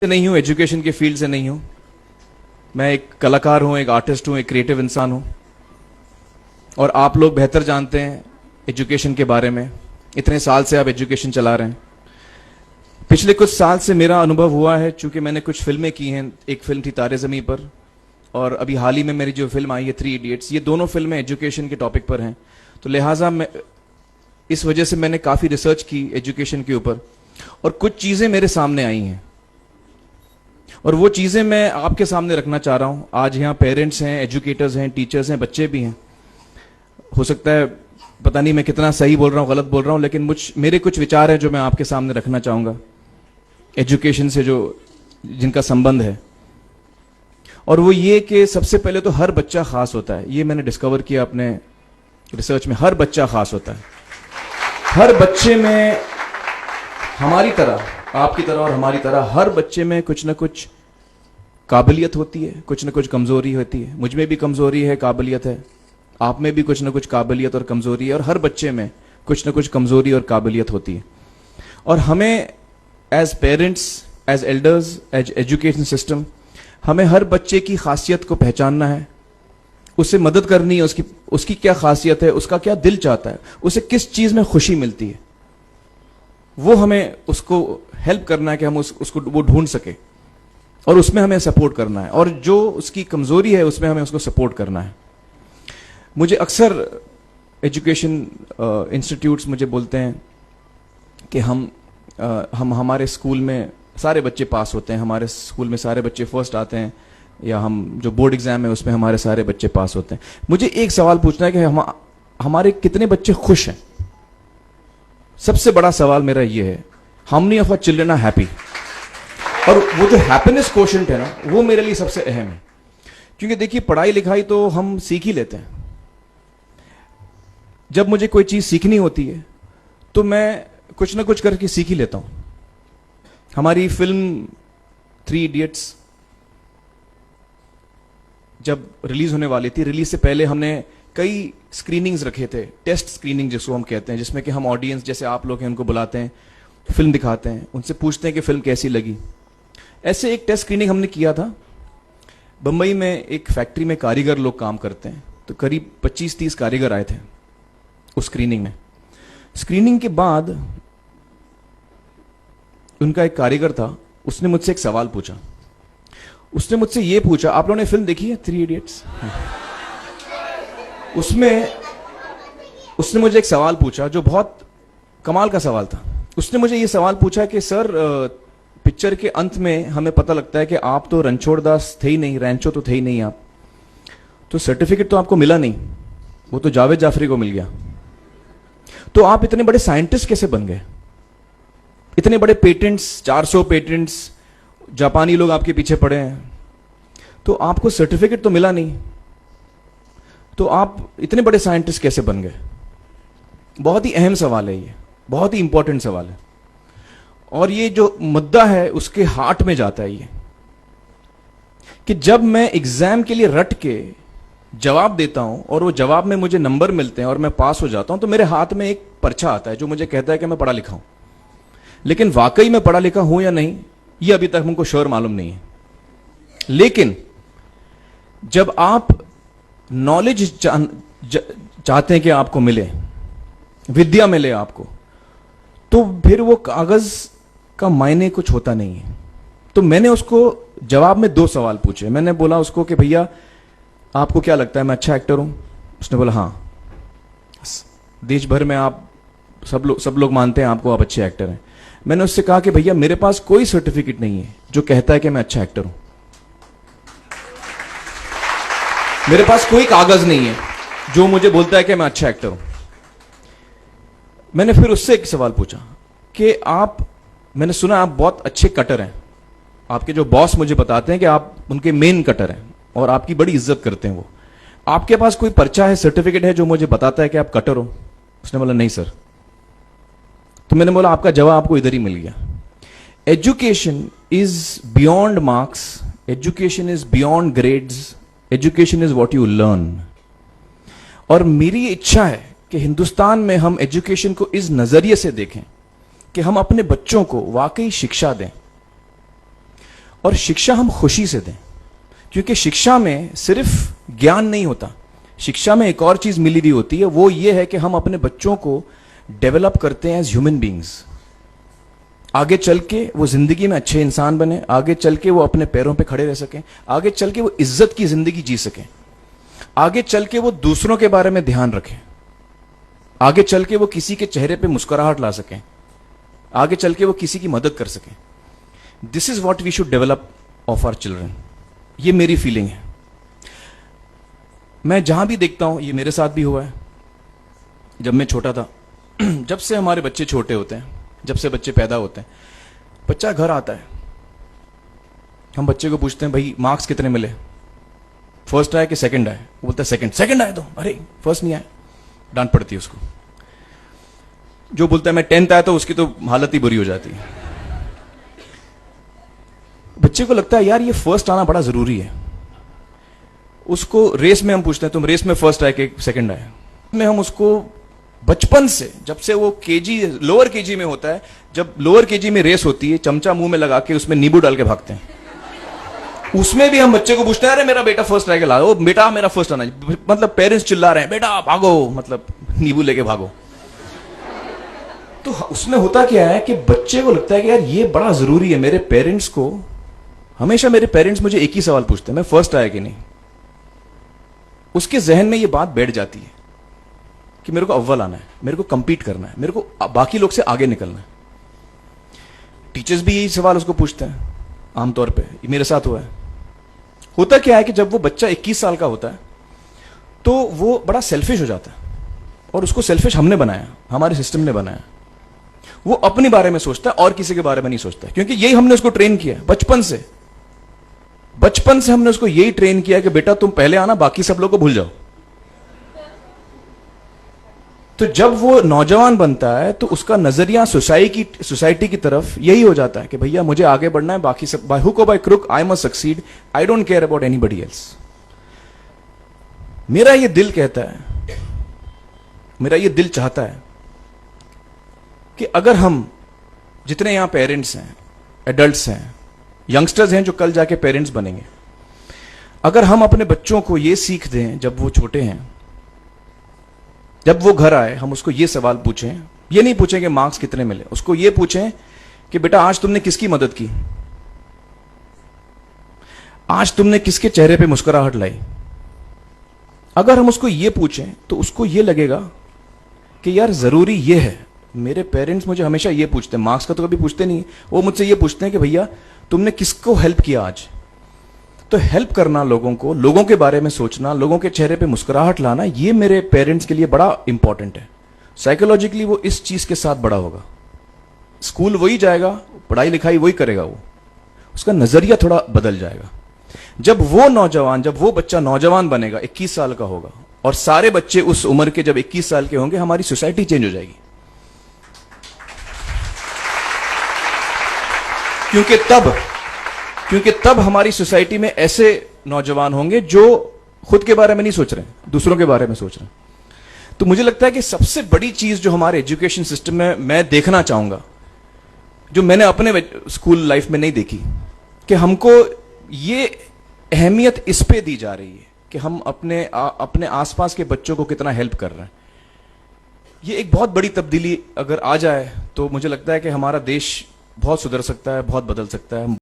नहीं हूँ, एजुकेशन के फील्ड से नहीं हूँ। मैं एक कलाकार हूँ, एक आर्टिस्ट हूँ, एक क्रिएटिव इंसान हूँ। और आप लोग बेहतर जानते हैं एजुकेशन के बारे में। इतने साल से आप एजुकेशन चला रहे हैं। पिछले कुछ साल से मेरा अनुभव हुआ है, चूंकि मैंने कुछ फिल्में की हैं। एक फिल्म थी तारे ज़मीं पर, और अभी हाल ही में मेरी जो फिल्म आई है 3 इडियट्स, ये दोनों फिल्में एजुकेशन के टॉपिक पर हैं। तो लिहाजा मैं इस वजह से मैंने काफ़ी रिसर्च की एजुकेशन के ऊपर, और कुछ चीज़ें मेरे सामने आई हैं और वो चीज़ें मैं आपके सामने रखना चाह रहा हूँ। आज यहाँ पेरेंट्स हैं, एजुकेटर्स हैं, टीचर्स हैं, बच्चे भी हैं। हो सकता है पता नहीं मैं कितना सही बोल रहा हूँ, गलत बोल रहा हूँ, लेकिन मेरे कुछ विचार हैं जो मैं आपके सामने रखना चाहूँगा एजुकेशन से जो जिनका संबंध है। और वो ये कि सबसे पहले तो हर बच्चा खास होता है। ये मैंने डिस्कवर किया अपने रिसर्च में। हर बच्चा खास होता है। हर बच्चे में, हमारी तरह, आपकी तरह और हमारी तरह, हर बच्चे में कुछ ना कुछ काबिलियत होती है, कुछ ना कुछ कमजोरी होती है। मुझ में भी कमजोरी है, काबिलियत है। आप में भी कुछ ना कुछ काबिलियत और कमजोरी है, और हर बच्चे में कुछ ना कुछ कमजोरी और काबिलियत होती है। और हमें as parents, as elders, as education system, हमें हर बच्चे की खासियत को पहचानना है, उसे मदद करनी है। उसकी क्या खासियत है, उसका क्या दिल चाहता है, उसे किस चीज में खुशी मिलती है, वो हमें उसको हेल्प करना है कि हम उसको वो ढूंढ सके, और उसमें हमें सपोर्ट करना है। और जो उसकी कमजोरी है उसमें हमें उसको सपोर्ट करना है। मुझे अक्सर एजुकेशन इंस्टीट्यूट्स मुझे बोलते हैं कि हम हमारे स्कूल में सारे बच्चे पास होते हैं, हमारे स्कूल में सारे बच्चे फर्स्ट आते हैं, या हम जो बोर्ड एग्जाम है उसमें हमारे सारे बच्चे पास होते हैं। मुझे एक सवाल पूछना है कि हमारे कितने बच्चे खुश हैं। सबसे बड़ा सवाल मेरा ये है, how many of our children are happy. और वो जो हैप्पीनेस क्वोशेंट है ना, वो मेरे लिए सबसे अहम है। क्योंकि देखिए, पढ़ाई लिखाई तो हम सीख ही लेते हैं। जब मुझे कोई चीज सीखनी होती है तो मैं कुछ ना कुछ करके सीख ही लेता हूं। हमारी फिल्म 3 इडियट्स जब रिलीज होने वाली थी, रिलीज से पहले हमने कई स्क्रीनिंग्स रखे थे, टेस्ट स्क्रीनिंग जिसको हम कहते हैं, जिसमें कि हम ऑडियंस, जैसे आप लोग हैं, उनको बुलाते हैं, फिल्म दिखाते हैं, उनसे पूछते हैं कि फिल्म कैसी लगी। ऐसे एक टेस्ट स्क्रीनिंग हमने किया था। बंबई में एक फैक्ट्री में कारीगर लोग काम करते हैं, तो करीब 25-30 कारीगर आए थे उस स्क्रीनिंग में। स्क्रीनिंग के बाद उनका एक कारीगर था, उसने मुझसे एक सवाल पूछा। उसने मुझसे ये पूछा, आप लोगों ने फिल्म देखी है 3 इडियट्स? उसने मुझे एक सवाल पूछा जो बहुत कमाल का सवाल था। उसने मुझे ये सवाल पूछा कि सर, पिक्चर के अंत में हमें पता लगता है कि आप तो रणछोड़ दास थे ही नहीं, रैंचो तो थे ही नहीं आप, तो सर्टिफिकेट तो आपको मिला नहीं, वो तो जावेद जाफरी को मिल गया। तो आप इतने बड़े साइंटिस्ट कैसे बन गए? इतने बड़े पेटेंट्स, 400 पेटेंट्स, जापानी लोग आपके पीछे पड़े हैं, तो आपको सर्टिफिकेट तो मिला नहीं, तो आप इतने बड़े साइंटिस्ट कैसे बन गए? बहुत ही अहम सवाल है ये, बहुत ही इंपॉर्टेंट सवाल है। और ये जो मुद्दा है उसके हार्ट में जाता है ये, कि जब मैं एग्जाम के लिए रट के जवाब देता हूं और वो जवाब में मुझे नंबर मिलते हैं और मैं पास हो जाता हूं, तो मेरे हाथ में एक पर्चा आता है जो मुझे कहता है कि मैं पढ़ा लिखा हूं। लेकिन वाकई में पढ़ा लिखा हूं या नहीं, ये अभी तक हमको श्योर मालूम नहीं है। लेकिन जब आप नॉलेज चाहते हैं कि आपको मिले, विद्या मिले आपको, तो फिर वो कागज का मायने कुछ होता नहीं है। तो मैंने उसको जवाब में 2 सवाल पूछे। मैंने बोला उसको कि भैया, आपको क्या लगता है मैं अच्छा एक्टर हूं? उसने बोला हाँ, देश भर में आप सब लोग मानते हैं आपको, आप अच्छे एक्टर हैं। मैंने उससे कहा कि भैया, मेरे पास कोई सर्टिफिकेट नहीं है जो कहता है कि मैं अच्छा एक्टर हूं। मेरे पास कोई कागज नहीं है जो मुझे बोलता है कि मैं अच्छा एक्टर हूं। मैंने फिर उससे एक सवाल पूछा कि मैंने सुना आप बहुत अच्छे कटर हैं, आपके जो बॉस मुझे बताते हैं कि आप उनके मेन कटर हैं और आपकी बड़ी इज्जत करते हैं वो। आपके पास कोई पर्चा है, सर्टिफिकेट है जो मुझे बताता है कि आप कटर हो? उसने बोला नहीं सर। तो मैंने बोला आपका जवाब आपको इधर ही मिल गया। Education is beyond marks, education is beyond grades, education is what you learn. और मेरी इच्छा है कि हिंदुस्तान में हम एजुकेशन को इस नजरिए से देखें कि हम अपने बच्चों को वाकई शिक्षा दें। और शिक्षा हम खुशी से दें, क्योंकि शिक्षा में सिर्फ ज्ञान नहीं होता, शिक्षा में एक और चीज मिली हुई होती है, वो ये है कि हम अपने बच्चों को डेवलप करते हैं एज ह्यूमन बींग्स। आगे चल के वो जिंदगी में अच्छे इंसान बने, आगे चल के वो अपने पैरों पे खड़े रह सकें, आगे चल के वो इज्जत की जिंदगी जी सकें, आगे चल के वो दूसरों के बारे में ध्यान रखें, आगे चल के वो किसी के चेहरे पे मुस्कुराहट ला सकें, आगे चल के वो किसी की मदद कर सकें। This is what we should develop of our children. ये मेरी फीलिंग है। मैं जहां भी देखता हूं, ये मेरे साथ भी हुआ है जब मैं छोटा था। जब से हमारे बच्चे छोटे होते हैं, जब से बच्चे पैदा होते हैं, बच्चा घर आता है, हम बच्चे को पूछते हैं भाई मार्क्स कितने मिले, फर्स्ट आए कि सेकंड आए? वो बोलता है सेकंड। सेकंड आए तो अरे फर्स्ट नहीं आए, डांट पड़ती है उसको। जो बोलता है मैं 10th आया तो उसकी तो हालत ही बुरी हो जाती है। बच्चे को लगता है यार ये फर्स्ट आना बड़ा जरूरी है। उसको रेस में हम पूछते हैं तुम रेस में फर्स्ट आए कि सेकंड आए? में हम उसको बचपन से, जब से वो लोअर केजी में होता है, जब लोअर केजी में रेस होती है, चमचा मुंह में लगा के उसमें नींबू डाल के भागते हैं। उसमें भी हम बच्चे को पूछते हैं अरे मेरा बेटा फर्स्ट आएगा, लाओ बेटा मेरा फर्स्ट आना। मतलब पेरेंट्स चिल्ला रहे हैं बेटा भागो, मतलब नींबू लेके भागो। तो उसमें होता क्या है कि बच्चे को लगता है कि यार ये बड़ा जरूरी है। मेरे पेरेंट्स को हमेशा, मेरे पेरेंट्स मुझे एक ही सवाल पूछते हैं, मैं फर्स्ट आया कि नहीं। उसके जहन में ये बात बैठ जाती है कि मेरे को अव्वल आना है, मेरे को कंपीट करना है, मेरे को बाकी लोग से आगे निकलना है। टीचर्स भी यही सवाल उसको पूछते हैं आमतौर पे। ये मेरे साथ हुआ है। होता क्या है कि जब वो बच्चा 21 साल का होता है तो वो बड़ा सेल्फिश हो जाता है, और उसको सेल्फिश हमने बनाया, हमारे सिस्टम ने बनाया। वो अपने बारे में सोचता है और किसी के बारे में नहीं सोचता, क्योंकि यही हमने उसको ट्रेन किया बचपन से। बचपन से हमने उसको यही ट्रेन किया कि बेटा तुम पहले आना, बाकी सब लोग को भूल जाओ। तो जब वो नौजवान बनता है तो उसका नजरिया सोसाइटी की तरफ यही हो जाता है कि भैया मुझे आगे बढ़ना है, बाकी सब बाय हुक और by crook I must succeed, I don't care about anybody else. मेरा ये दिल कहता है, मेरा ये दिल चाहता है कि अगर हम जितने यहां पेरेंट्स हैं, एडल्ट्स हैं, यंगस्टर्स हैं जो कल जाके पेरेंट्स बनेंगे, अगर हम अपने बच्चों को ये सीख दें जब वो छोटे हैं, जब वो घर आए हम उसको ये सवाल पूछें, ये नहीं पूछें कि मार्क्स कितने मिले, उसको ये पूछें कि बेटा आज तुमने किसकी मदद की, आज तुमने किसके चेहरे पे मुस्कुराहट लाई। अगर हम उसको ये पूछें तो उसको ये लगेगा कि यार जरूरी ये है। मेरे पेरेंट्स मुझे हमेशा ये पूछते हैं, मार्क्स का तो कभी पूछते नहीं, वो मुझसे ये पूछते हैं कि भैया तुमने किसको हेल्प किया आज। तो हेल्प करना लोगों को, लोगों के बारे में सोचना, लोगों के चेहरे पे मुस्कुराहट लाना, ये मेरे पेरेंट्स के लिए बड़ा इंपॉर्टेंट है। साइकोलॉजिकली वो इस चीज के साथ बड़ा होगा। स्कूल वही जाएगा, पढ़ाई लिखाई वही करेगा, वो उसका नजरिया थोड़ा बदल जाएगा। जब वो बच्चा नौजवान बनेगा, 21 साल का होगा, और सारे बच्चे उस उम्र के जब 21 साल के होंगे, हमारी सोसाइटी चेंज हो जाएगी। क्योंकि तब हमारी सोसाइटी में ऐसे नौजवान होंगे जो खुद के बारे में नहीं सोच रहे, दूसरों के बारे में सोच रहे हैं। तो मुझे लगता है कि सबसे बड़ी चीज जो हमारे एजुकेशन सिस्टम में मैं देखना चाहूंगा, जो मैंने अपने स्कूल लाइफ में नहीं देखी, कि हमको ये अहमियत इस पे दी जा रही है कि हम अपने आसपास के बच्चों को कितना हेल्प कर रहे हैं। ये एक बहुत बड़ी तब्दीली अगर आ जाए तो मुझे लगता है कि हमारा देश बहुत सुधर सकता है, बहुत बदल सकता है।